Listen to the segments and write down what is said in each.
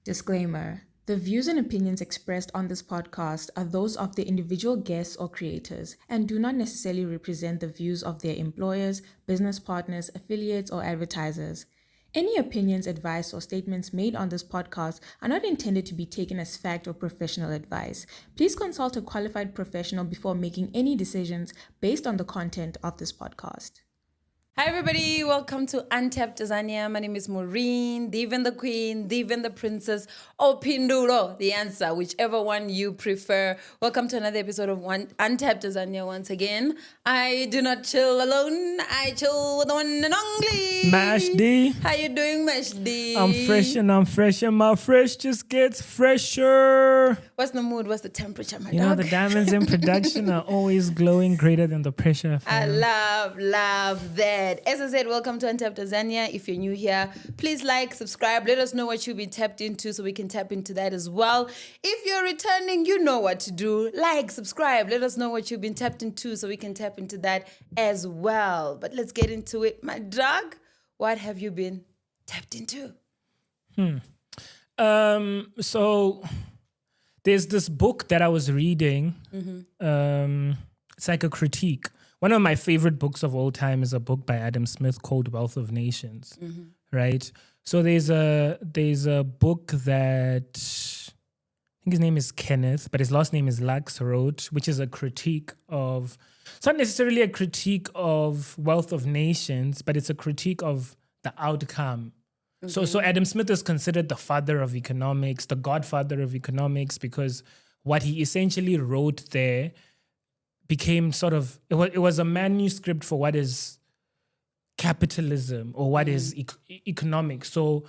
Disclaimer. The views and opinions expressed on this podcast are those of the individual guests or creators and do not necessarily represent the views of their employers, business partners, affiliates, or advertisers. Any opinions, advice, or statements made on this podcast are not intended to be taken as fact or professional advice. Please consult a qualified professional before making any decisions based on the content of this podcast. Hi everybody, welcome to Untapped Tanzania. My name is Maureen, even the queen, even the princess, or Pinduro, the answer, whichever one you prefer. Welcome to another episode of Untapped Tanzania once again. I do not chill alone, I chill with the one and only Mash D. How you doing, Mash D? I'm fresh and my fresh just gets fresher. What's the mood? What's the temperature, my You dog? know, the diamonds in production are always glowing greater than the pressure. I love that. As I said, welcome to Untapped Tanzania. If you're new here, please like, subscribe. Let us know what you've been tapped into so we can tap into that as well. If you're returning, you know what to do. Like, subscribe. Let us know what you've been tapped into so we can tap into that as well. But let's get into it. My dog, what have you been tapped into? So there's this book that I was reading. It's like a critique. One of my favorite books of all time is a book by Adam Smith called Wealth of Nations, right? So there's a book that I think his name is Kenneth, but his last name is Lux wrote, which is a critique of, it's not necessarily a critique of Wealth of Nations, but it's a critique of the outcome. So Adam Smith is considered the father of economics, the godfather of economics, because what he essentially wrote there became sort of, it was a manuscript for what is capitalism or what is economics. So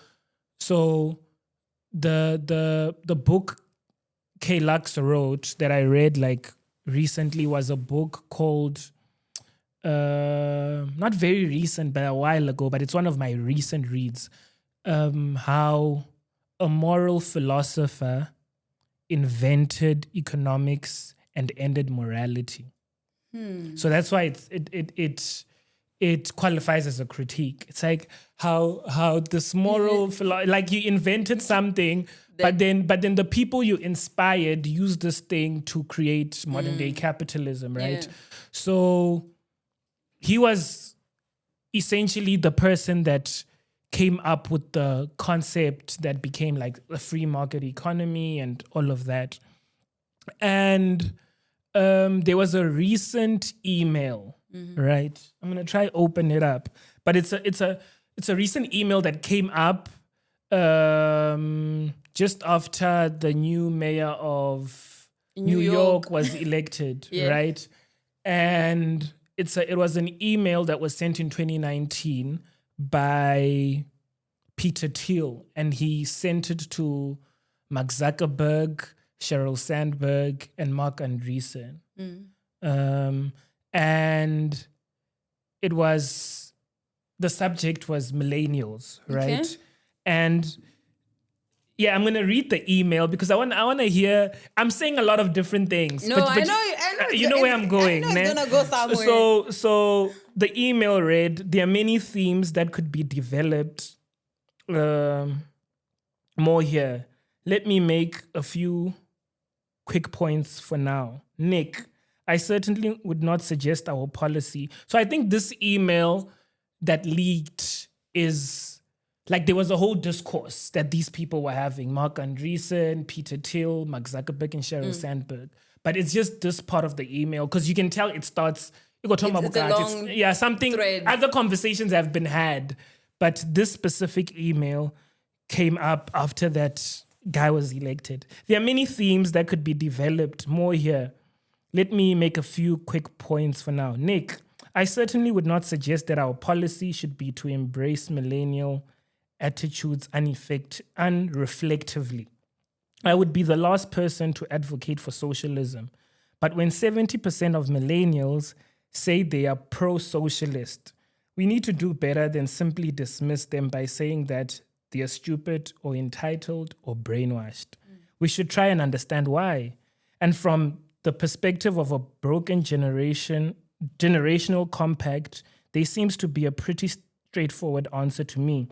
the book K. Lux wrote that I read like recently was a book called, not very recent, but a while ago, but it's one of my recent reads, how a moral philosopher invented economics and ended morality. So that's why it qualifies as a critique. It's like how this moral like you invented something, but then the people you inspired used this thing to create modern day capitalism, right? Yeah. So he was essentially the person that came up with the concept that became like a free market economy and all of that. And there was a recent email, right? I'm gonna try open it up, but it's a recent email that came up just after the new mayor of New York was elected, right? And it was an email that was sent in 2019 by Peter Thiel, and he sent it to Mark Zuckerberg, Sheryl Sandberg, and Mark Andreessen. And it was, the subject was millennials, right? Okay. And yeah, I'm going to read the email because I want to hear, I'm saying a lot of different things. No, I know. You know where I'm going. I know it's going to go somewhere. So the email read, there are many themes that could be developed more here. Let me make a few quick points for now. Nick, I certainly would not suggest our policy. So I think this email that leaked is like there was a whole discourse that these people were having. Mark Andreessen, Peter Thiel, Mark Zuckerberg, and Sheryl Sandberg. But it's just this part of the email because you can tell it starts. It's a long something. thread. Other conversations have been had, but this specific email came up after that guy was elected. There are many themes that could be developed more here. Let me make a few quick points for now. Nick, I certainly would not suggest that our policy should be to embrace millennial attitudes unreflectively. I would be the last person to advocate for socialism. But when 70% of millennials say they are pro-socialist, we need to do better than simply dismiss them by saying that they are stupid or entitled or brainwashed. We should try and understand why. And from the perspective of a broken generational compact, there seems to be a pretty straightforward answer to me.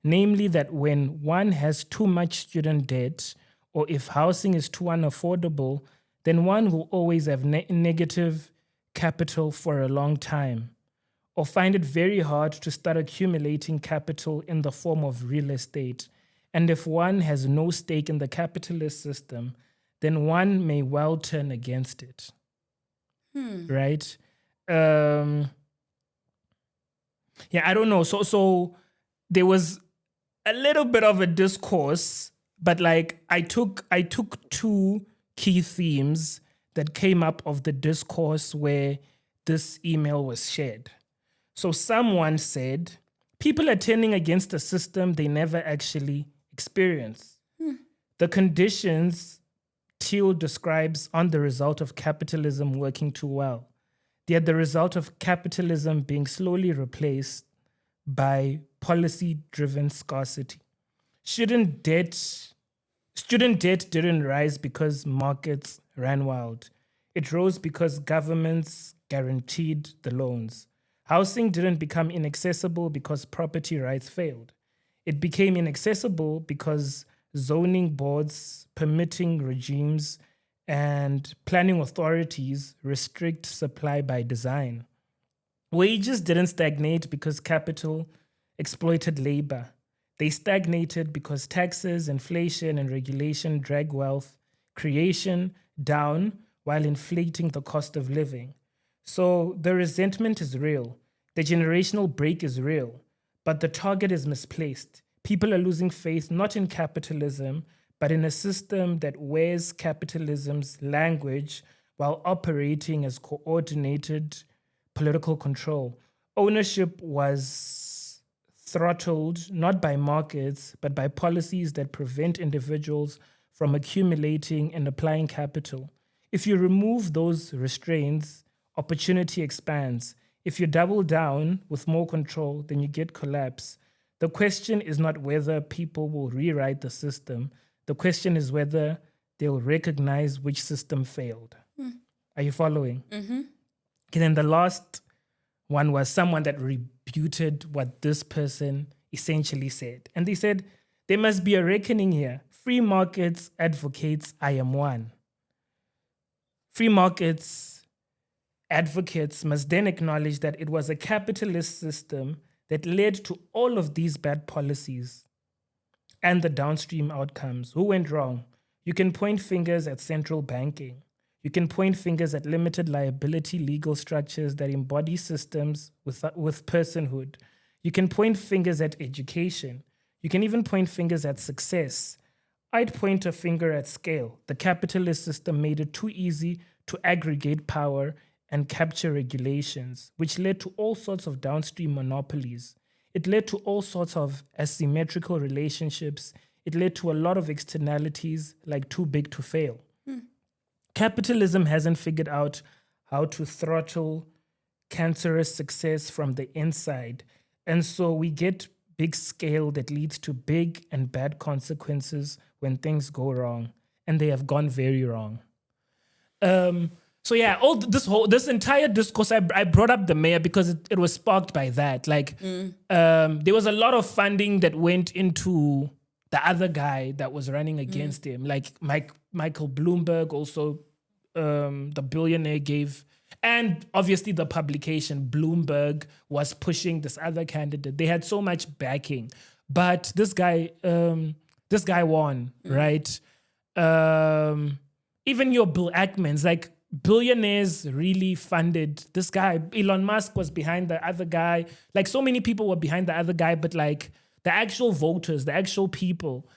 namely that when one has too much student debt, or if housing is too unaffordable, then one will always have negative capital for a long time, or find it very hard to start accumulating capital in the form of real estate. And if one has no stake in the capitalist system, then one may well turn against it. Right? Yeah, I don't know. So there was a little bit of a discourse, but like I took two key themes that came up of the discourse where this email was shared. So someone said, people are turning against a system they never actually experience. The conditions Thiel describes aren't the result of capitalism working too well. They are the result of capitalism being slowly replaced by policy-driven scarcity. Student debt didn't rise because markets ran wild. It rose because governments guaranteed the loans. Housing didn't become inaccessible because property rights failed. It became inaccessible because zoning boards, permitting regimes, and planning authorities restrict supply by design. Wages didn't stagnate because capital exploited labor. They stagnated because taxes, inflation, and regulation drag wealth creation down while inflating the cost of living. So the resentment is real. The generational break is real. But the target is misplaced. People are losing faith not in capitalism, but in a system that wears capitalism's language while operating as coordinated political control. Ownership was throttled not by markets, but by policies that prevent individuals from accumulating and applying capital. If you remove those restraints, opportunity expands. If you double down with more control, then you get collapse. The question is not whether people will rewrite the system. The question is whether they'll recognize which system failed. Are you following? Okay, then the last one was someone that rebuted what this person essentially said. And they said, there must be a reckoning here. Free markets advocates, I am one. Free markets advocates must then acknowledge that it was a capitalist system that led to all of these bad policies and the downstream outcomes. Who went wrong? You can point fingers at central banking. You can point fingers at limited liability legal structures that embody systems with personhood. You can point fingers at education. You can even point fingers at success. I'd point a finger at scale. The capitalist system made it too easy to aggregate power and capture regulations, which led to all sorts of downstream monopolies. It led to all sorts of asymmetrical relationships. It led to a lot of externalities like too big to fail. Capitalism hasn't figured out how to throttle cancerous success from the inside. And so we get big scale that leads to big and bad consequences when things go wrong. And they have gone very wrong. So yeah, this entire discourse, I brought up the mayor because it was sparked by that. Like, there was a lot of funding that went into the other guy that was running against him. Like Michael Bloomberg also, the billionaire gave, and obviously the publication Bloomberg was pushing this other candidate. They had so much backing, but this guy won, right? Even your Bill Ackman's, like, billionaires really funded this guy. Elon Musk was behind the other guy. Like, so many people were behind the other guy, but like the actual voters, the actual people,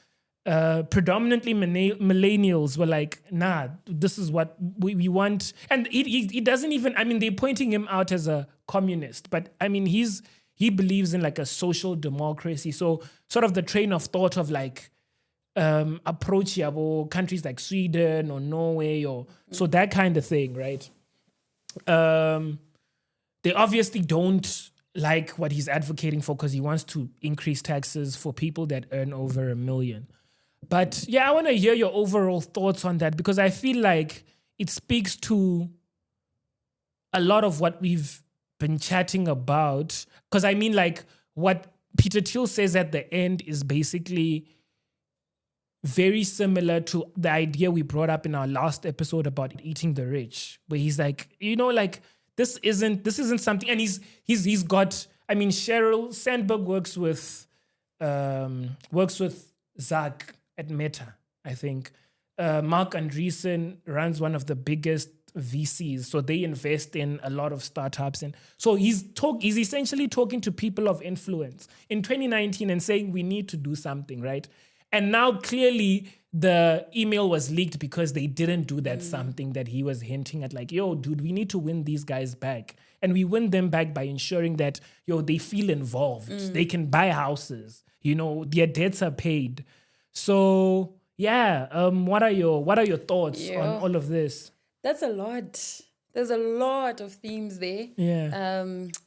predominantly millennials were like, nah, this is what we want. And he doesn't even, I mean, they're pointing him out as a communist, but I mean, he believes in like a social democracy. So sort of the train of thought of like, approachable countries like Sweden or Norway or so that kind of thing, right? They obviously don't like what he's advocating for because he wants to increase taxes for people that earn over $1 million. But yeah, I want to hear your overall thoughts on that because I feel like it speaks to a lot of what we've been chatting about. Because I mean, like, what Peter Thiel says at the end is basically very similar to the idea we brought up in our last episode about eating the rich, where he's like, like this isn't something, and he's got. I mean, Sheryl Sandberg works with Zach at Meta, I think. Mark Andreessen runs one of the biggest VCs, so they invest in a lot of startups, and so he's essentially talking to people of influence in 2019 and saying we need to do something, right? And now clearly the email was leaked because they didn't do that something that he was hinting at, like, yo, dude, we need to win these guys back. And we win them back by ensuring that, they feel involved. They can buy houses. Their debts are paid. So, yeah, what are your thoughts on all of this? That's a lot. There's a lot of themes there. Yeah.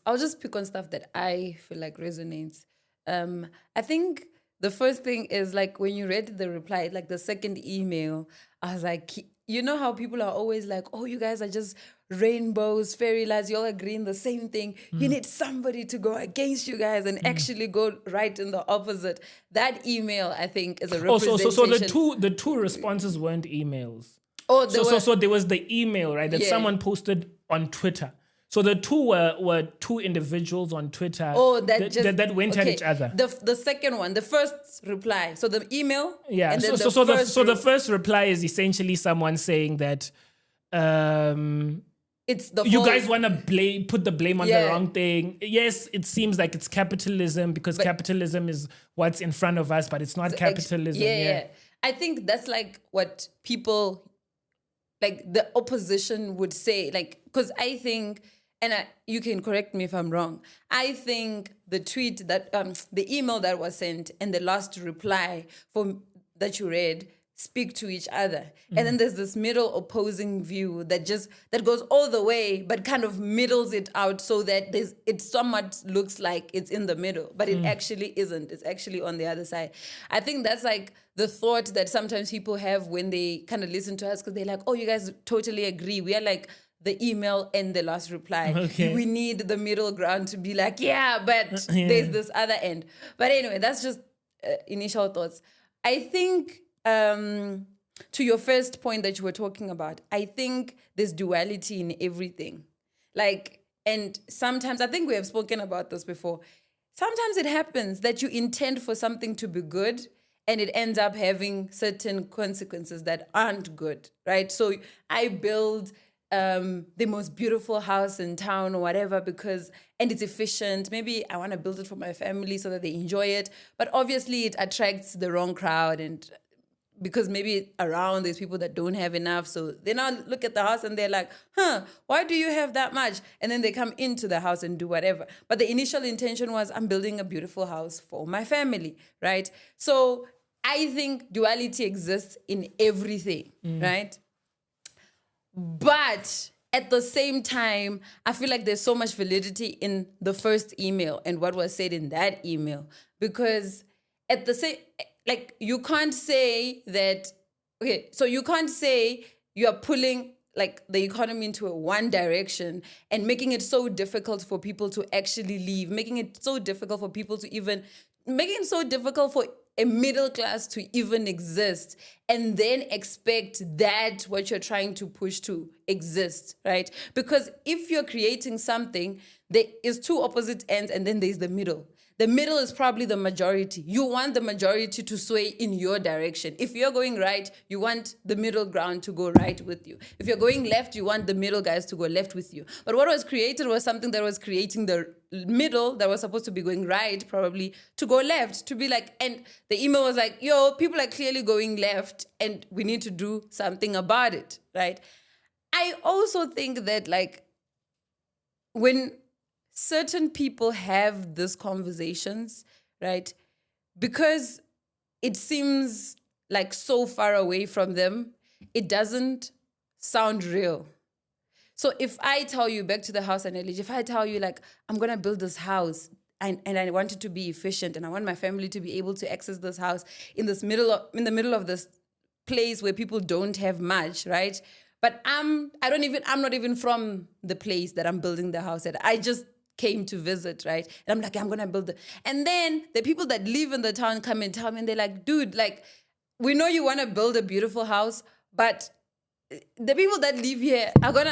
I'll just pick on stuff that I feel like resonates. I think the first thing is, like, when you read the reply, like the second email, I was like, you know how people are always like, oh, you guys are just rainbows, fairy lights, you all agree in the same thing. You need somebody to go against you guys and actually go right in the opposite. That email, I think, is a representation. So the two responses weren't emails. Oh, so there was the email, right, that someone posted on Twitter. So the two were two individuals on Twitter that went at each other. The second one, the first reply. So the email. Yeah. And then the first reply is essentially someone saying that it's the you guys want to put the blame on the wrong thing. Yes, it seems like it's capitalism because capitalism is what's in front of us, but it's not capitalism. Yeah. I think that's like what people, like the opposition would say, like, because I think, and you can correct me if I'm wrong, I think the tweet that, the email that was sent and the last reply that you read speak to each other. And then there's this middle opposing view that goes all the way, but kind of middles it out so that it somewhat looks like it's in the middle, but it actually isn't. It's actually on the other side. I think that's like the thought that sometimes people have when they kind of listen to us, because they're like, oh, you guys totally agree. We are like the email and the last reply. Okay. We need the middle ground to be like, but there's this other end. But anyway, that's just initial thoughts. I think to your first point that you were talking about, I think there's duality in everything. Like, and sometimes, I think we have spoken about this before, sometimes it happens that you intend for something to be good and it ends up having certain consequences that aren't good, right? So I build the most beautiful house in town or whatever and it's efficient. Maybe I want to build it for my family so that they enjoy it. But obviously it attracts the wrong crowd, and because maybe around there's people that don't have enough. So they now look at the house and they're like, why do you have that much? And then they come into the house and do whatever. But the initial intention was, I'm building a beautiful house for my family, right? So I think duality exists in everything, right? But at the same time, I feel like there's so much validity in the first email and what was said in that email, because at the same, like, you can't say that, so you can't say you are pulling like the economy into one direction and making it so difficult for people to actually leave, making it so difficult for a middle class to even exist, and then expect that what you're trying to push to exist, right? Because if you're creating something, there is two opposite ends and then there's the middle. The middle is probably the majority. You want the majority to sway in your direction. If you're going right, you want the middle ground to go right with you. If you're going left, you want the middle guys to go left with you. But what was created was something that was creating the middle that was supposed to be going right, probably, to go left, to be like, and the email was like, yo, people are clearly going left and we need to do something about it, right? I also think that, like, when certain people have these conversations, right, because it seems like so far away from them, it doesn't sound real. So if I tell you, back to the house analogy, if I tell you, like, I'm going to build this house and I want it to be efficient and I want my family to be able to access this house in the middle of this place where people don't have much, right? But I'm not even from the place that I'm building the house at. I just came to visit, right? And I'm like, I'm gonna build it. And then the people that live in the town come and tell me, and they're like, dude, like, we know you want to build a beautiful house, but the people that live here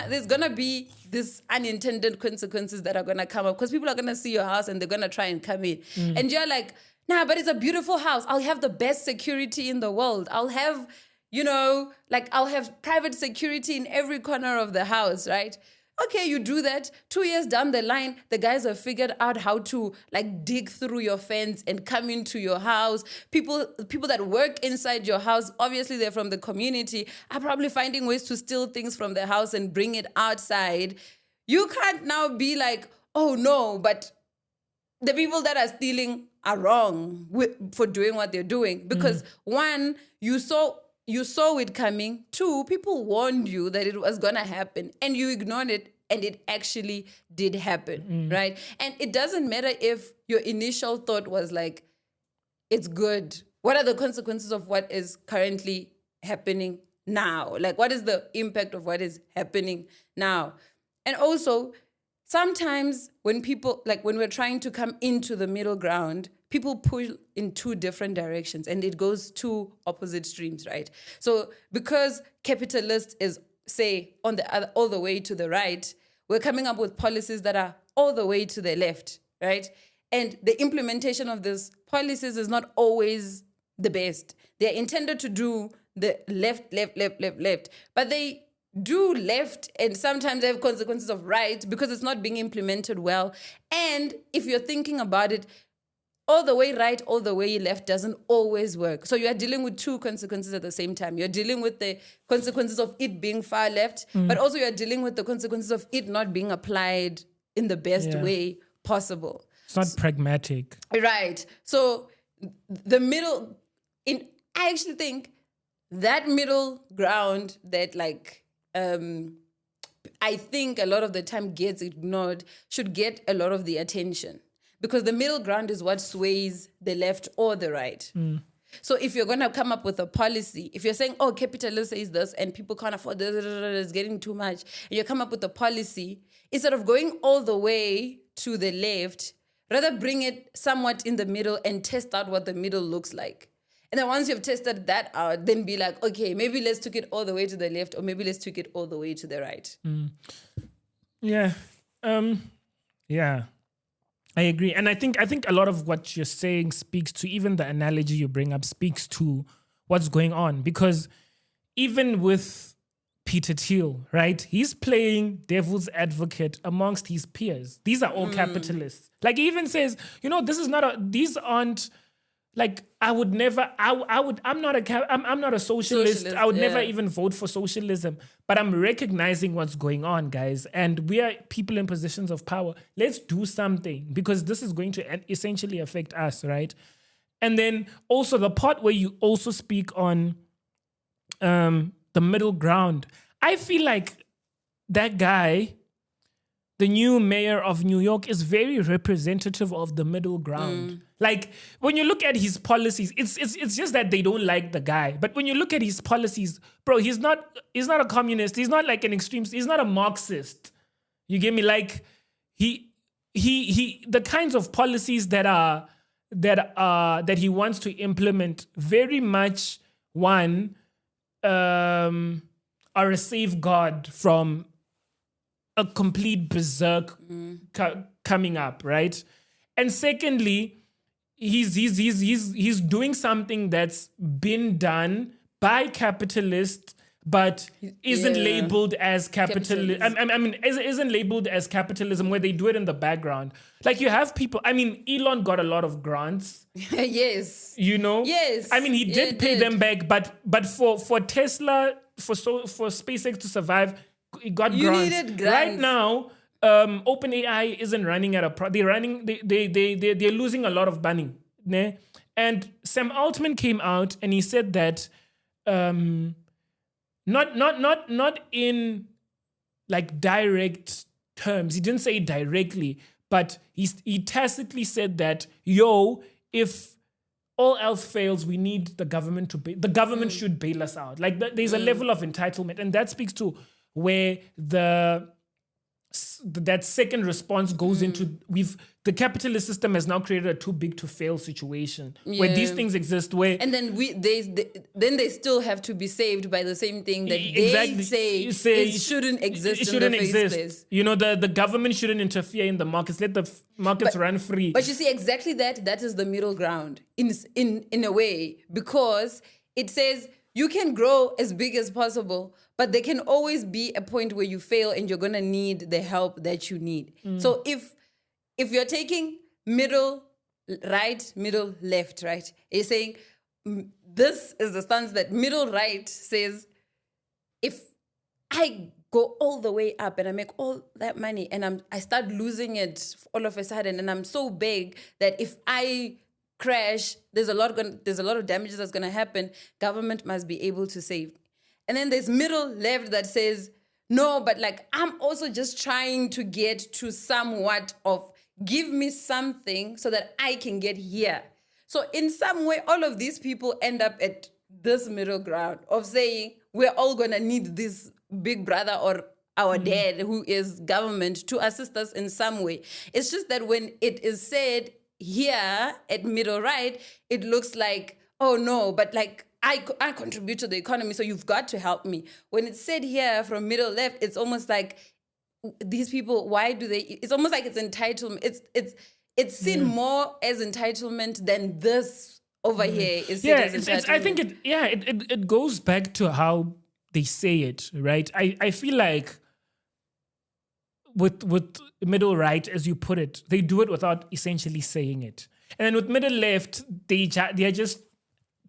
there's gonna be this unintended consequences that are gonna come up, because people are gonna see your house and they're gonna try and come in. And you're like, nah, but it's a beautiful house. I'll have the best security in the world. I'll have, I'll have private security in every corner of the house, right? Okay, you do that. 2 years down the line, the guys have figured out how to like dig through your fence and come into your house. People that work inside your house, obviously they're from the community, are probably finding ways to steal things from the house and bring it outside. You can't now be like, oh no, but the people that are stealing are wrong for doing what they're doing. Because one, you saw it coming. Two, people warned you that it was going to happen and you ignored it, and it actually did happen, right? And it doesn't matter if your initial thought was like, it's good. What are the consequences of what is currently happening now? Like, what is the impact of what is happening now? And also, sometimes when we're trying to come into the middle ground, people push in two different directions and it goes two opposite streams, right? So because capitalist is, say, on the other, all the way to the right, we're coming up with policies that are all the way to the left, right? And the implementation of these policies is not always the best. They're intended to do the left, but they do left and sometimes they have consequences of right because it's not being implemented well. And if you're thinking about it, all the way right, all the way left doesn't always work. So you're dealing with two consequences at the same time. You're dealing with the consequences of it being far left, but also you're dealing with the consequences of it not being applied in the best way possible. It's not pragmatic. Right. So the middle, I actually think that middle ground that I think a lot of the time gets ignored should get a lot of the attention. Because the middle ground is what sways the left or the right. So if you're going to come up with a policy, if you're saying, oh, capitalism says this and people can't afford this, it's getting too much, and you come up with a policy, instead of going all the way to the left, rather bring it somewhat in the middle and test out what the middle looks like. And then once you've tested that out, then be like, okay, maybe let's take it all the way to the left, or maybe let's take it all the way to the right. Yeah. Yeah. I agree. And I think a lot of what you're saying speaks to, even the analogy you bring up speaks to what's going on. Because even with Peter Thiel, right? He's playing devil's advocate amongst his peers. These are all capitalists. Like, he even says, these aren't, like, I'm not a socialist. I would never even vote for socialism. But I'm recognizing what's going on, guys. And we are people in positions of power. Let's do something, because this is going to essentially affect us, right? And then also the part where you also speak on the middle ground. I feel like that guy, the new mayor of New York, is very representative of the middle ground. Like, when you look at his policies, it's just that they don't like the guy. But when you look at his policies, bro, he's not a communist. He's not like an extremist. He's not a Marxist. You get me? Like, he the kinds of policies that he wants to implement very much are a safeguard from a complete berserk coming up, right? And secondly, he's doing something that's been done by capitalists, but isn't labeled as capitalism. I mean, isn't labeled as capitalism, where they do it in the background. Like, you have people. I mean, Elon got a lot of grants. Yes. Yes. I mean, he did pay them back, but for Tesla, for SpaceX to survive, it got grants. Needed grants. Right now, OpenAI isn't running at they're losing a lot of money. Ne? And Sam Altman came out and he said that not in like direct terms. He didn't say it directly, but he tacitly said that, if all else fails, we need the government to the government should bail us out. Like, there's a level of entitlement, and that speaks to where the that second response goes into the capitalist system has now created a too big to fail situation where these things exist where and then they still have to be saved by the same thing that exactly they you say say it shouldn't exist it shouldn't in the first exist. place. You know, the government shouldn't interfere in the markets. Let the markets run free. But you see, exactly that is the middle ground in a way, because it says you can grow as big as possible, but there can always be a point where you fail and you're gonna need the help that you need. So if you're taking middle right, middle left, right, you're saying this is the stance that middle right says, if I go all the way up and I make all that money and I start losing it all of a sudden, and I'm so big that if I crash, there's a lot of damages that's gonna happen. Government must be able to save. And then there's middle left that says, no, but like I'm also just trying to get to somewhat of give me something so that I can get here. So in some way, all of these people end up at this middle ground of saying we're all gonna need this big brother or our dad, who is government, to assist us in some way. It's just that when it is said here at middle right, it looks like, oh no, but like I contribute to the economy, so you've got to help me. When it's said here from middle left, it's almost like these people, why do they? It's almost like it's entitlement. It's seen more as entitlement than this over here is seen as entitlement. I think it goes back to how they say it, right? I feel like with middle right, as you put it, they do it without essentially saying it. And then with middle left, they are just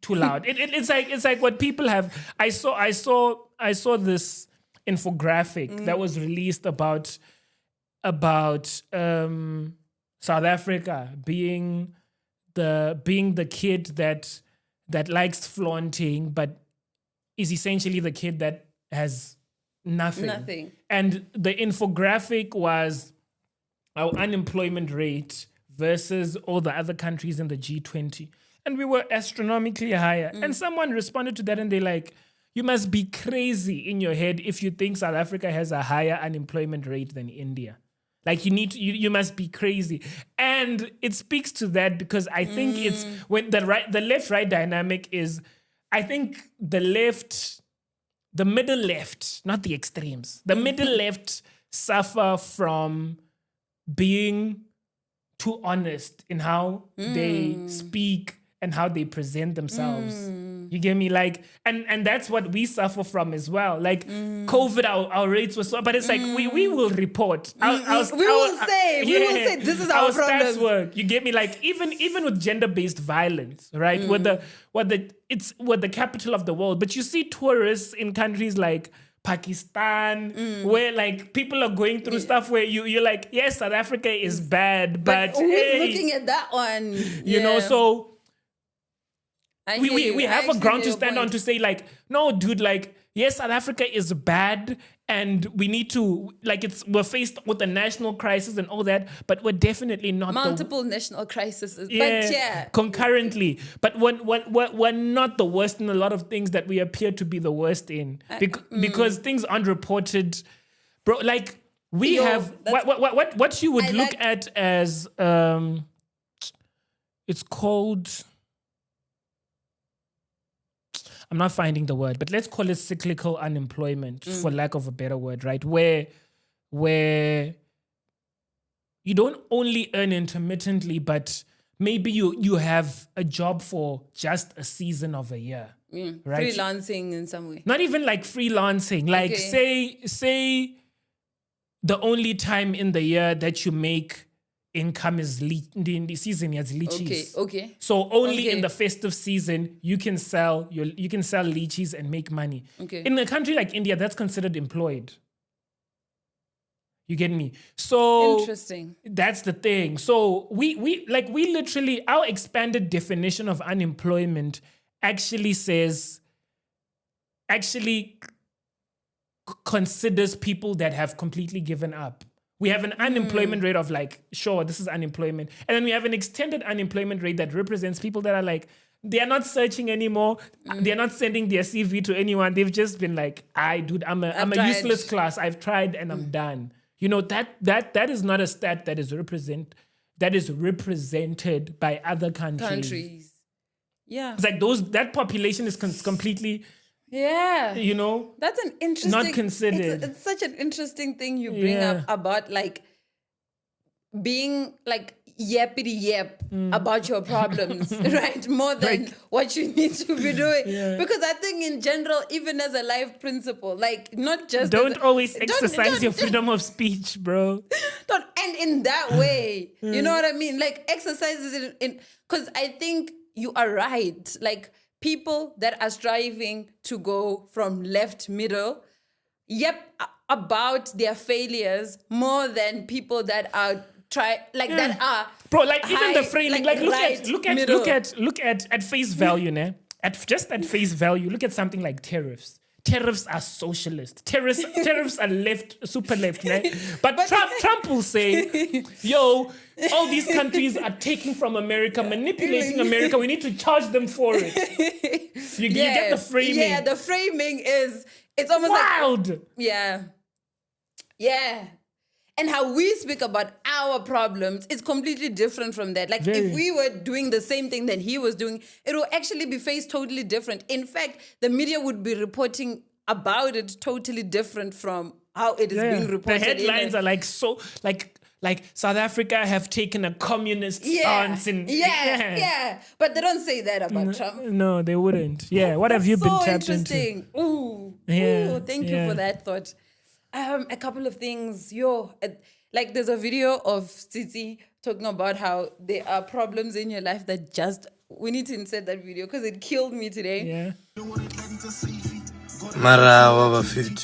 too loud. It's like what people have. I saw this infographic that was released about South Africa being the kid that likes flaunting, but is essentially the kid that has nothing. And the infographic was our unemployment rate versus all the other countries in the G20. And we were astronomically higher. And someone responded to that and they're like, you must be crazy in your head if you think South Africa has a higher unemployment rate than India. Like you must be crazy. And it speaks to that because I think it's when the left-right dynamic is, I think the middle left, not the extremes, the middle left suffer from being too honest in how they speak and how they present themselves. You get me? Like, and that's what we suffer from as well. Like COVID, our rates were so, but it's like we will report. We will say this is our problem. Stats work. You get me? Like even with gender-based violence, right? We're the capital of the world, but you see tourists in countries like Pakistan, where like people are going through stuff where you're like, yes, South Africa is bad, but who's looking at that one? You know, so we have a ground to stand on to say like, no, dude, like, yes, South Africa is bad and we need to, like, we're faced with a national crisis and all that, but we're definitely not multiple national crises. Concurrently. But we're not the worst in a lot of things that we appear to be the worst in because things aren't reported, bro. Like we have what you would look at as it's called. I'm not finding the word, but let's call it cyclical unemployment, for lack of a better word, right? Where you don't only earn intermittently, but maybe you have a job for just a season of a year, right? Freelancing in some way. Not even like freelancing. Like say the only time in the year that you make income is in the season as lychees. Okay. So only in the festive season you can sell lychees and make money. Okay. In a country like India, that's considered employed. You get me? So interesting. That's the thing. So we literally, our expanded definition of unemployment actually considers people that have completely given up. We have an unemployment rate of like, sure, this is unemployment. And then we have an extended unemployment rate that represents people that are like, they are not searching anymore. They're not sending their CV to anyone. They've just been like, I'm a useless class. I've tried and I'm done. You know, that is not a stat that is represented by other countries. Yeah. It's like that population is completely, Yeah. you know, That's an interesting... not considered. It's such an interesting thing you bring up about like being like yappity yap about your problems, right? More than Like- what you need to be doing. Yeah. Because I think in general, even as a life principle, like not just... Don't always exercise your freedom of speech, bro. Don't end in that way. You know what I mean? Like exercises in because I think you are right. Like people that are striving to go from left middle, about their failures more than people that are that are Bro, like even the high, framing, like, like right look middle. at face value, ne? At face value, look at something like tariffs. Tariffs are socialist. Tariffs are super left, ne? But Trump will say, yo, all these countries are taking from America, manipulating America. We need to charge them for it. You get the framing. Yeah, the framing is, it's almost wild. like... Yeah. And how we speak about our problems is completely different from that. Like if we were doing the same thing that he was doing, it will actually be faced totally different. In fact, the media would be reporting about it totally different from how it is being reported. The headlines are like so like South Africa have taken a communist stance in but they don't say that about Trump. No, they wouldn't. Yeah, what have you been tapped interesting. into? Ooh, thank you for that thought. A couple of things. Like there's a video of Tsitsi talking about how there are problems in your life that just... We need to insert that video because it killed me today. Yeah. Mara, fit.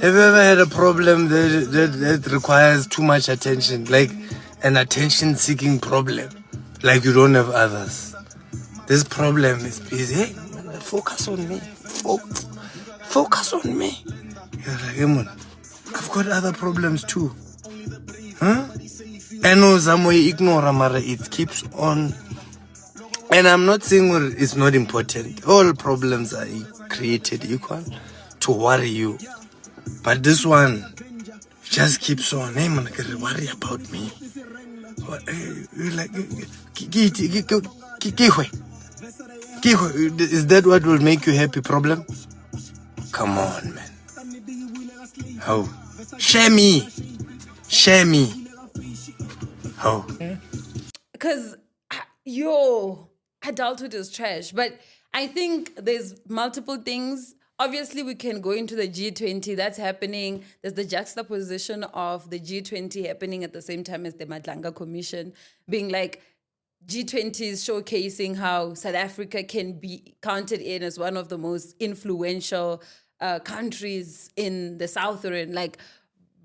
Have you ever had a problem that requires too much attention, like an attention-seeking problem, like you don't have others? This problem is busy. Hey, focus on me. Focus on me. You're like, hey, man, I've got other problems too. Huh? I know some way ignore Mara, it keeps on. And I'm not saying it's not important. All problems are created equal to worry you. But this one just keeps on. Hey man, worry about me. Like, is that what will make you happy? Problem? Come on, man. How? Share me. How? Because adulthood is trash. But I think there's multiple things. Obviously, we can go into the G20. That's happening. There's the juxtaposition of the G20 happening at the same time as the Madlanga Commission, being like G20 is showcasing how South Africa can be counted in as one of the most influential countries in the Southern,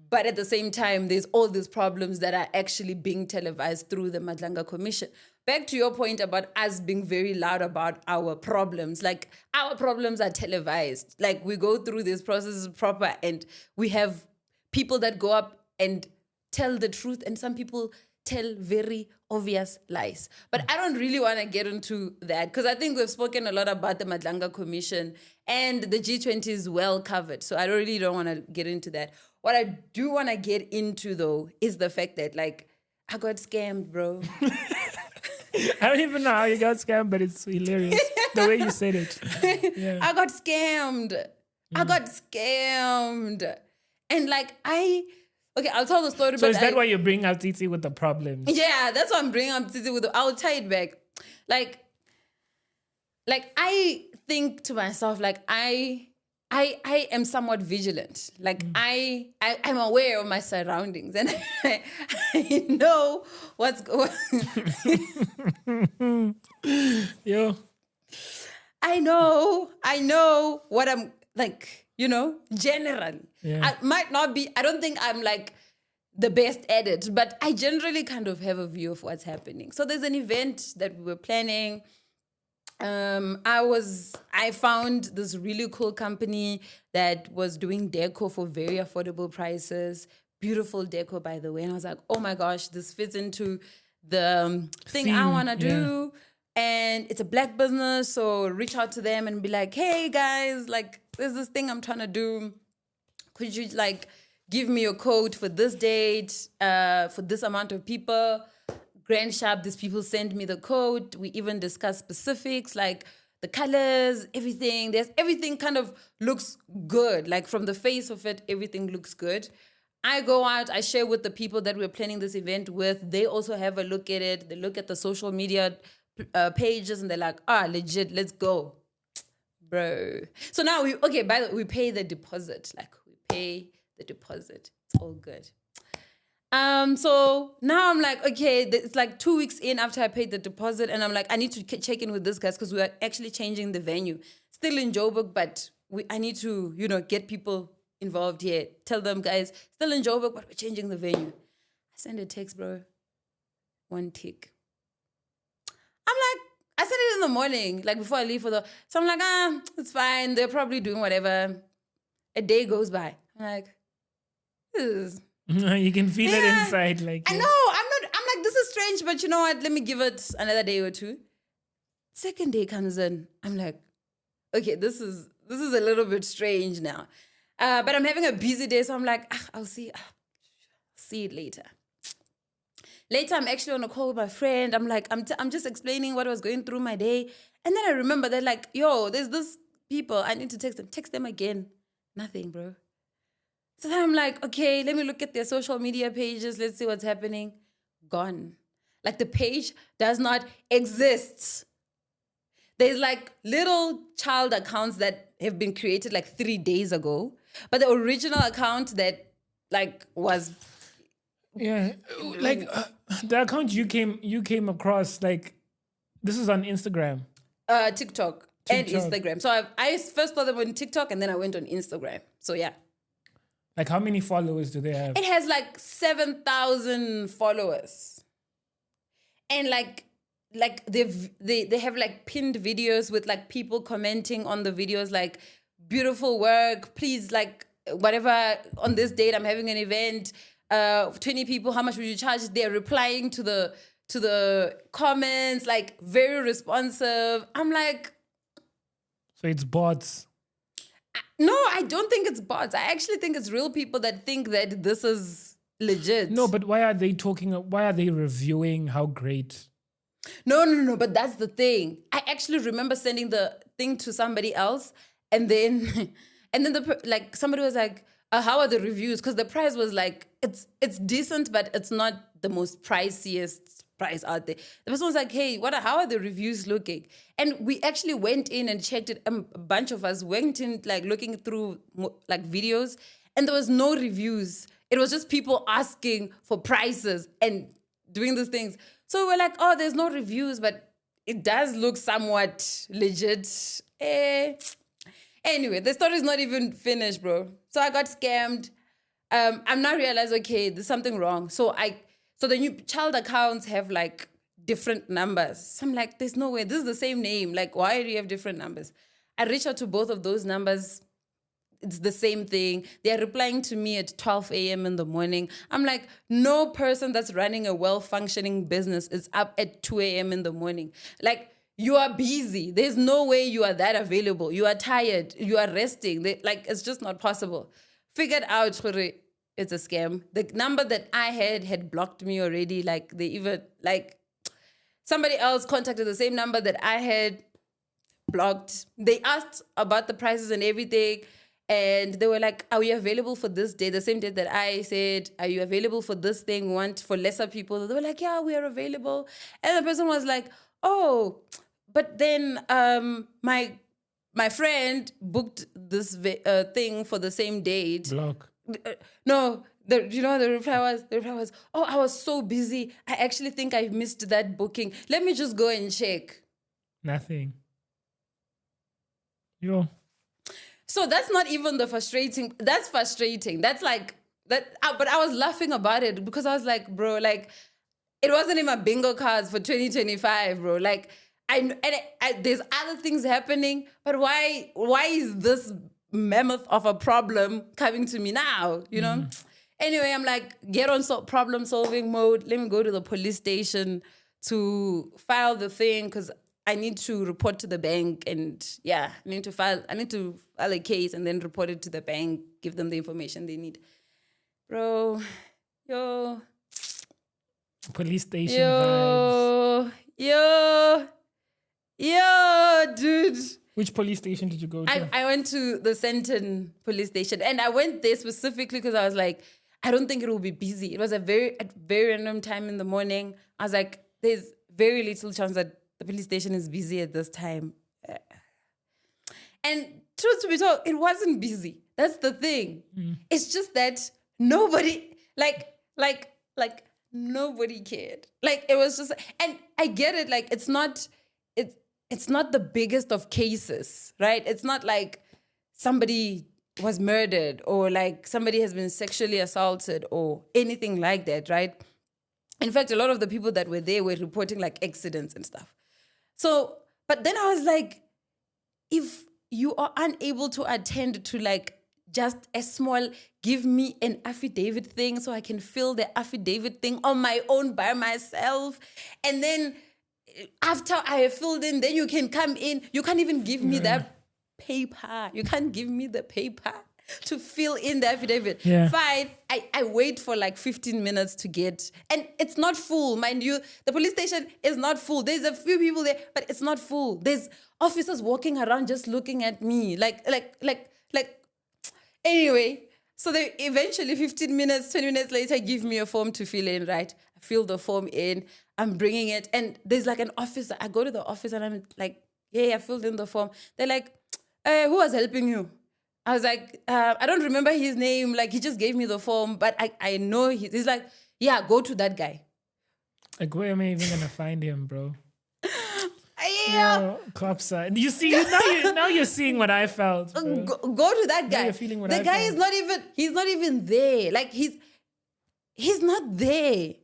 but at the same time, there's all these problems that are actually being televised through the Madlanga Commission. Back to your point about us being very loud about our problems. Like, our problems are televised. Like, we go through these processes proper, and we have people that go up and tell the truth, and some people tell very obvious lies. But I don't really want to get into that, because I think we've spoken a lot about the Madlanga Commission, and the G20 is well covered. So I really don't want to get into that. What I do want to get into, though, is the fact that, I got scammed, bro. I don't even know how you got scammed, but it's hilarious the way you said it. Yeah. I got scammed. And okay, I'll tell the story. So is that why you bring out Titi with the problems? Yeah, that's why I'm bringing up Titi with I'll tie it back. I think to myself, I am somewhat vigilant. I'm aware of my surroundings, and I know what's going on. Yo. I know what I'm generally. Yeah. I don't think I'm the best at it, but I generally kind of have a view of what's happening. So there's an event that we were planning. I found this really cool company that was doing deco for very affordable prices. Beautiful deco, by the way. And I was like, oh my gosh, this fits into the thing I want to do. And it's a black business, so reach out to them and be like, hey guys, there's this thing I'm trying to do. Could you give me your code for this date, for this amount of people. Grand sharp, these people send me the code. We even discuss specifics like the colors, everything. Everything kind of looks good. Like from the face of it, everything looks good. I go out, I share with the people that we're planning this event with. They also have a look at it. They look at the social media pages and they're like, legit, let's go. Bro. So now by the way, we pay the deposit. Like we pay the deposit. It's all good. So now I'm like, okay, it's like 2 weeks in after I paid the deposit, and I'm like, I need to check in with this guys because we are actually changing the venue. Still in Joburg, but I need to, get people involved here. Tell them, guys, still in Joburg, but we're changing the venue. I send a text, bro. 1 tick. I'm like, I sent it in the morning, like before I leave so I'm like, it's fine. They're probably doing whatever. A day goes by. I'm like, this is... You can feel it inside. Like I know. I'm like, this is strange, but you know what? Let me give it another day or two. Second day comes in. I'm like, okay, this is a little bit strange now. But I'm having a busy day, so I'm like, I'll see it later. Later, I'm actually on a call with my friend. I'm like, I'm just explaining what was going through my day. And then I remember they're like, yo, there's this people. I need to text them. Text them again. Nothing, bro. So then I'm like, okay, let me look at their social media pages. Let's see what's happening. Gone. Like the page does not exist. There's like little child accounts that have been created like 3 days ago. But the original account that like was... Yeah, like the account you came across, like this is on Instagram. TikTok and Instagram. So I first saw them on TikTok and then I went on Instagram. So yeah. Like how many followers do they have? It has like 7,000 followers. And like they have like pinned videos with like people commenting on the videos like beautiful work, please like whatever on this date I'm having an event, 20 people, how much would you charge? They're replying to the comments, like very responsive. I'm like, so it's bots. No, I don't think it's bots. I actually think it's real people that think that this is legit. No, but why are they reviewing how great? No. But that's the thing. I actually remember sending the thing to somebody else, and then somebody was like, "How are the reviews?" Because the price was like, it's decent, but it's not the most priciest price out there. The person was like, "Hey, how are the reviews looking?" And we actually went in and checked it. A bunch of us went in like looking through like videos, and there was no reviews. It was just people asking for prices and doing these things. So we're like, oh, there's no reviews, but it does look somewhat legit. Anyway, the story's not even finished, bro. So I got scammed. I'm now realized, okay, there's something wrong. So the new child accounts have like different numbers. So I'm like, there's no way. This is the same name. Like, why do you have different numbers? I reach out to both of those numbers. It's the same thing. They're replying to me at 12 a.m. in the morning. I'm like, no person that's running a well-functioning business is up at 2 a.m. in the morning. Like, you are busy. There's no way you are that available. You are tired. You are resting. It's just not possible. Figured out it's a scam. The number that I had blocked me already. Like, they even, like, somebody else contacted the same number that I had blocked. They asked about the prices and everything. And they were like, are we available for this day? The same day that I said, are you available for this thing? Want for lesser people? They were like, yeah, we are available. And the person was like, oh, but then my friend booked this thing for the same date. Block. No, the reply was, oh, I was so busy. I actually think I missed that booking. Let me just go and check. Nothing. Yo. So that's not even the frustrating. That's frustrating. That's like that. But I was laughing about it because I was like, bro, like it wasn't in my bingo cards for 2025, bro. Like there's other things happening, but why is this mammoth of a problem coming to me now? You know. Anyway, I'm like, get on problem solving mode. Let me go to the police station to file the thing because I need to report to the bank, and I need to file a case and then report it to the bank, give them the information they need. Bro, yo, Police station vibes. yo, dude. Which police station did you go to? I went to the Senton police station, and I went there specifically because I was like, I don't think it will be busy. It was at very random time in the morning. I was like, there's very little chance that the police station is busy at this time. And truth to be told, it wasn't busy. That's the thing. It's just that nobody, like nobody cared. Like it was just, and I get it. Like it's not the biggest of cases, right? It's not like somebody was murdered or like somebody has been sexually assaulted or anything like that, right? In fact, a lot of the people that were there were reporting like accidents and stuff. So, but then I was like, if you are unable to attend to like just a small, give me an affidavit thing so I can fill the affidavit thing on my own by myself. And then after I have filled in, then you can come in. You can't even give me that paper. You can't give me the paper to fill in the affidavit. Yeah. Fine. I wait for like 15 minutes to get, and it's not full, mind you. The police station is not full. There's a few people there, but it's not full. There's officers walking around just looking at me. Like. Anyway, so they eventually 15 minutes, 20 minutes later, give me a form to fill in, right? I fill the form in. I'm bringing it, and there's like an officer. I go to the office and I'm like, yeah, I filled in the form. They're like, who was helping you? I was like, I don't remember his name. Like, he just gave me the form, but I know he's like, yeah, go to that guy. Like, where am I even gonna find him, bro? Yeah. Yo, cops are. You see, now you're seeing what I felt. Bro. Go to that guy. You're feeling what the I guy felt. is not even. He's not even there. Like he's not there.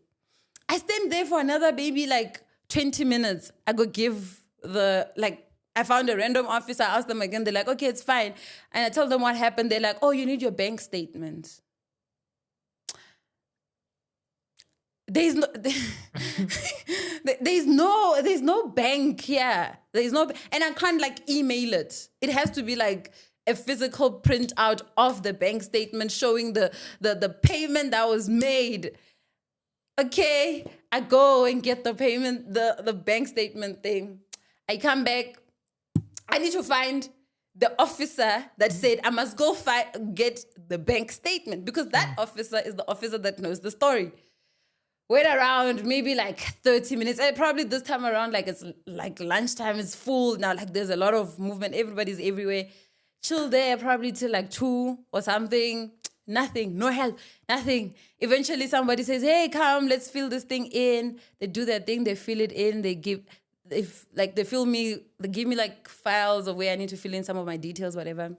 I stand there for another maybe like 20 minutes. I go give I found a random officer. I asked them again. They're like, okay, it's fine. And I tell them what happened. They're like, oh, you need your bank statement. There's no, there's no bank here. There's no, and I can't like email it. It has to be like a physical printout of the bank statement showing the payment that was made. Okay, I go and get the payment, the bank statement thing. I come back. I need to find the officer that said I must go get the bank statement, because that officer is the officer that knows the story. Wait around maybe like 30 minutes. And probably this time around, like it's like lunchtime, it's full now. Like there's a lot of movement. Everybody's everywhere. Chill there probably till like 2 or something. Nothing, no help, nothing. Eventually somebody says, hey, come, let's fill this thing in. They do their thing, they fill it in, they give me like files of where I need to fill in some of my details, whatever.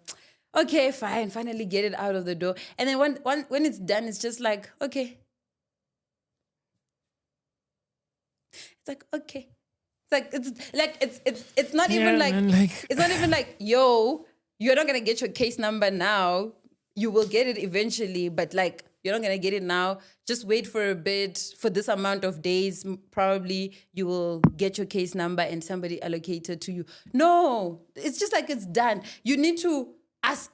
Okay, fine, finally get it out of the door. And then when it's done, it's just like, okay. It's like, okay. It's not even like, it's not even like, yo, you're not gonna get your case number now. You will get it eventually, but like, you're not gonna get it now. Just wait for a bit, for this amount of days, probably you will get your case number and somebody allocated to you. No, it's just like it's done. You need to ask.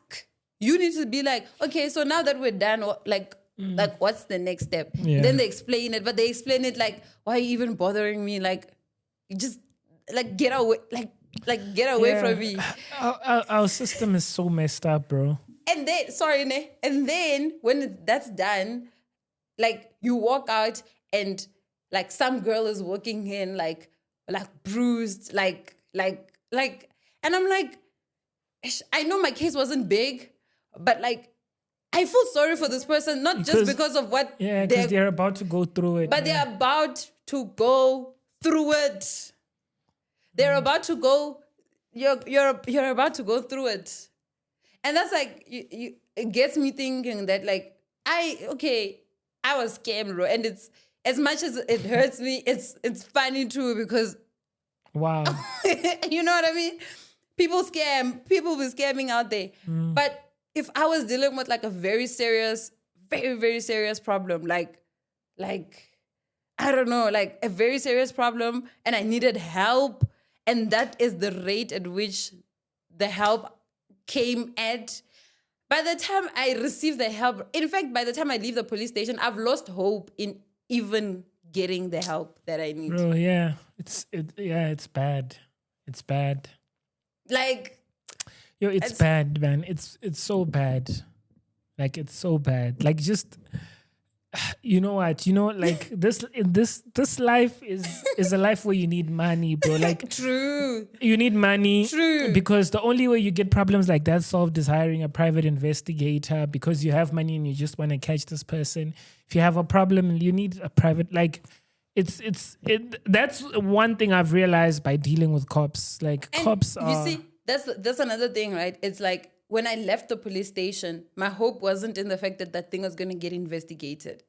You need to be like, okay, so now that we're done, like what's the next step? Yeah. Then they explain it, but they explain it like, why are you even bothering me? Like, just like get away, like get away from me. Our system is so messed up, bro. And then when that's done, like you walk out and like some girl is walking in like bruised, like, and I'm like, I know my case wasn't big, but like, I feel sorry for this person, not just because of what they're about to go through it. But they're about to go through it. They're about to go, you're about to go through it. And that's like, it gets me thinking that like, I was scammed, bro. And it's, as much as it hurts me, it's funny too, because wow. You know what I mean? People be scamming out there. But if I was dealing with like a very serious, very, very serious problem, like, I don't know, like a very serious problem, and I needed help, and that is the rate at which the help came at, by the time I receive the help, in fact, by the time I leave the police station, I've lost hope in even getting the help that I need. Bro, yeah. It's bad. It's bad. Like, Yo, it's bad, man. It's so bad. Like, it's so bad. Like, just, you know what? You know, like this life is a life where you need money, bro. Like, true. you need money. True. Because the only way you get problems like that solved is hiring a private investigator, because you have money and you just want to catch this person. If you have a problem, you need a private, like, that's one thing I've realized by dealing with cops. Like, And cops are. you see, that's another thing, right? It's like when I left the police station, my hope wasn't in the fact that that thing was going to get investigated.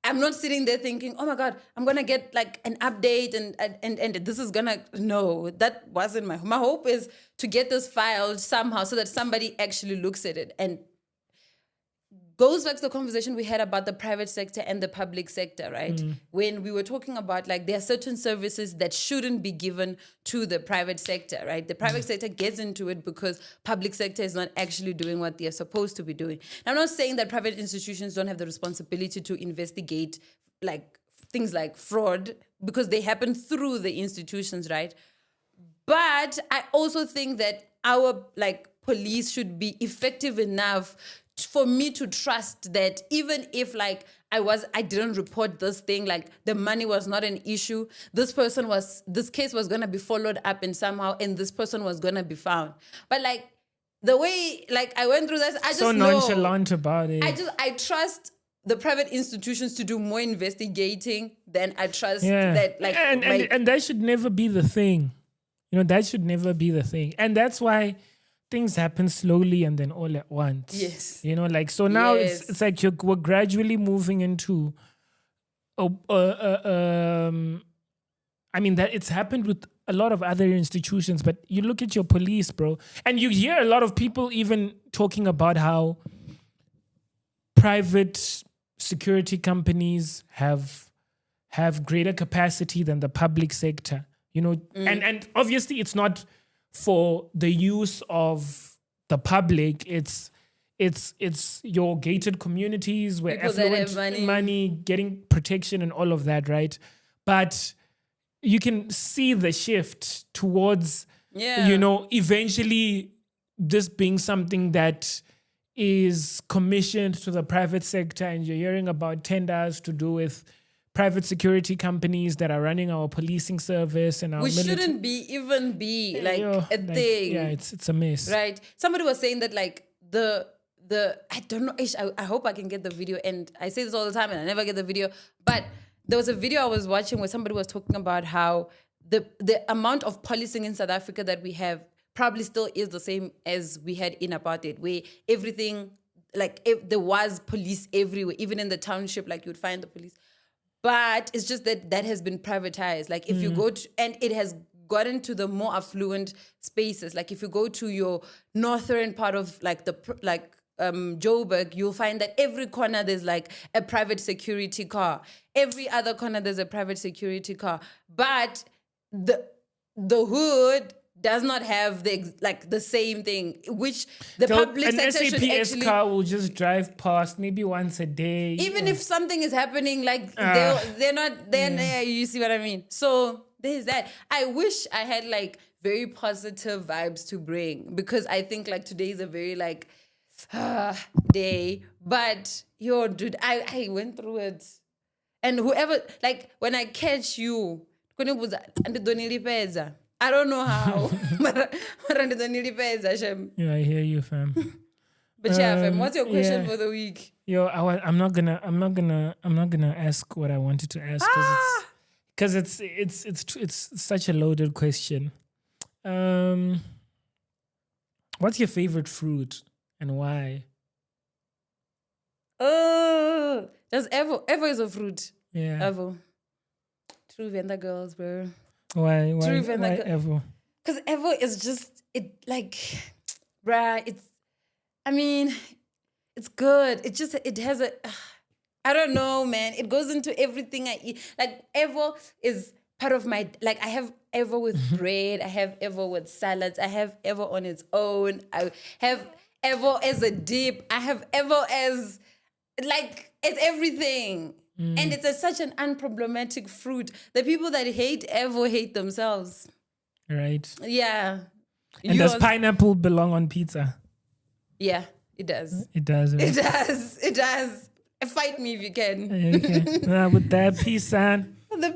I'm not sitting there thinking, oh my God, I'm going to get like an update and this is going to, no, that wasn't my hope is to get this filed somehow so that somebody actually looks at it and goes back to the conversation we had about the private sector and the public sector, right? When we were talking about like there are certain services that shouldn't be given to the private sector, right? The private sector gets into it because public sector is not actually doing what they're supposed to be doing. Now, I'm not saying that private institutions don't have the responsibility to investigate like things like fraud because they happen through the institutions, right? But I also think that our like police should be effective enough for me to trust that even if like I didn't report this thing, like the money was not an issue, this case was gonna be followed up and somehow, and this person was gonna be found. But like the way like I went through this, I just so know, nonchalant about it. I trust the private institutions to do more investigating than I trust that like and that should never be the thing. You know, that should never be the thing. And that's why things happen slowly and then all at once. Yes. You know, like, so now Yes. it's like we're gradually moving into, I mean, that it's happened with a lot of other institutions, but you look at your police, bro, and you hear a lot of people even talking about how private security companies have greater capacity than the public sector, you know, and obviously it's not for the use of the public. It's your gated communities where People that affluent have money getting protection and all of that, right? But you can see the shift towards, you know, eventually this being something that is commissioned to the private sector, and you're hearing about tenders to do with private security companies that are running our policing service and our we shouldn't even be like a thing. Yeah, it's a mess. Right. Somebody was saying that like the I don't know, I hope I can get the video, and I say this all the time and I never get the video, but there was a video I was watching where somebody was talking about how the amount of policing in South Africa that we have probably still is the same as we had in apartheid, where everything, like if there was police everywhere, even in the township, like you'd find the police. But it's just that has been privatized. Like if you go to, and it has gotten to the more affluent spaces. Like if you go to your northern part of like Joburg, you'll find that every corner there's like a private security car. Every other corner there's a private security car. But the hood does not have the same thing, which the public sector should actually... An SAPS car will just drive past maybe once a day. Even if something is happening, like they're not there. You see what I mean? So there's that. I wish I had like very positive vibes to bring, because I think like today is a very like day. But yo, dude, I went through it. And whoever, like when I catch you, I don't know how. Yeah, I hear you, fam. But yeah, fam, what's your question for the week? Yo, I'm not gonna ask what I wanted to ask because it's such a loaded question. What's your favorite fruit and why? Oh, does Evo is a fruit. Yeah. Evo. True Venda girls, bro. Why Evo? Because Evo is just, it like, bruh, it's good. It has a, I don't know, man. It goes into everything I eat. Like Evo is part of my, like I have Evo with bread. I have Evo with salads. I have Evo on its own. I have Evo as a dip. I have Evo as like it's everything. And it's such an unproblematic fruit. The people that hate Evo hate themselves. Right. Yeah. And does pineapple belong on pizza? Yeah, it does. It does. Right? It does. It does. Fight me if you can. Okay. With that, peace, son. The